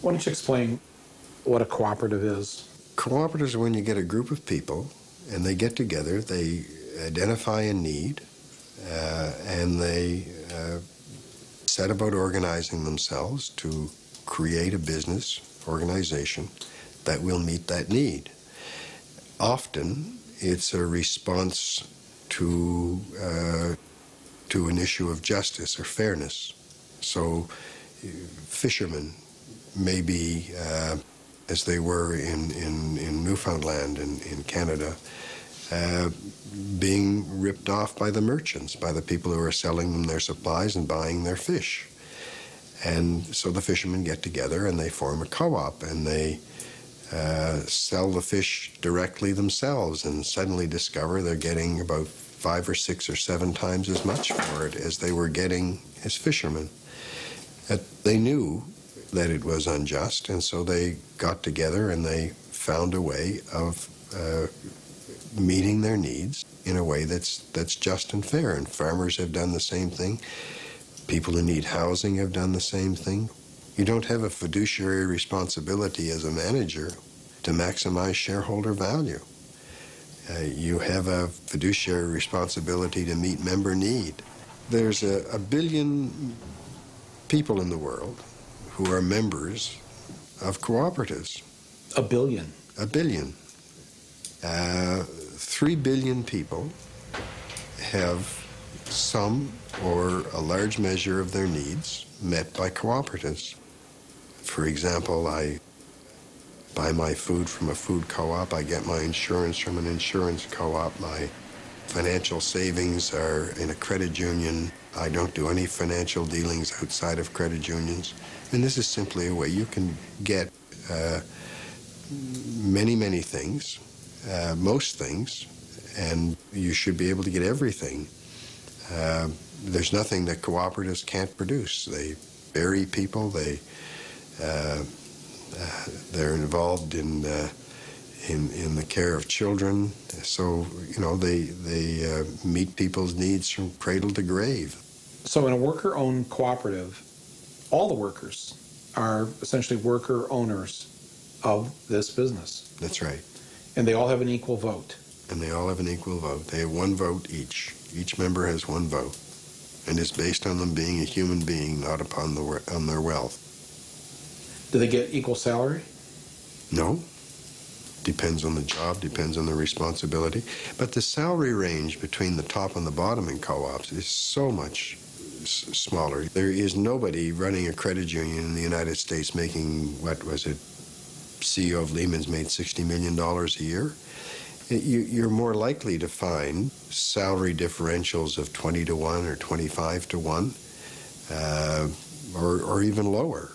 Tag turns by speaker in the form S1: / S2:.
S1: Why don't you explain what a cooperative is?
S2: Cooperatives are when you get a group of people and they get together, they identify a need, and they set about organizing themselves to create a business organization that will meet that need. Often, it's a response to an issue of justice or fairness. So, fishermen may be, as they were in Newfoundland and in Canada, being ripped off by the merchants, by the people who are selling them their supplies and buying their fish. And so the fishermen get together and they form a co-op, and they sell the fish directly themselves, and suddenly discover they're getting about 5 or 6 or 7 times as much for it as they were getting as fishermen. They knew that it was unjust, and so they got together and they found a way of meeting their needs in a way that's just and fair. And farmers have done the same thing. People who need housing have done the same thing. You don't have a fiduciary responsibility as a manager to maximize shareholder value. You have a fiduciary responsibility to meet member need. There's a billion people in the world who are members of cooperatives.
S1: A billion?
S2: A billion. 3 billion people have some or a large measure of their needs met by cooperatives. For example, I buy my food from a food co-op. I get my insurance from an insurance co-op. My financial savings are in a credit union. I don't do any financial dealings outside of credit unions. And this is simply a way you can get many, many things, most things, and you should be able to get everything. There's nothing that cooperatives can't produce. They bury people. They're involved in the care of children. So they meet people's needs from cradle to grave.
S1: So in a worker-owned cooperative, all the workers are essentially worker owners of this business.
S2: That's right.
S1: And they all have an equal vote.
S2: And they all have an equal vote. They have 1 vote each. Each member has 1 vote. And it's based on them being a human being, not upon on their wealth.
S1: Do they get equal salary?
S2: No. Depends on the job, depends on the responsibility. But the salary range between the top and the bottom in co-ops is so much smaller. There is nobody running a credit union in the United States making, what was it, CEO of Lehman's made $60 million a year. You're more likely to find salary differentials of 20 to 1 or 25 to 1, or even lower.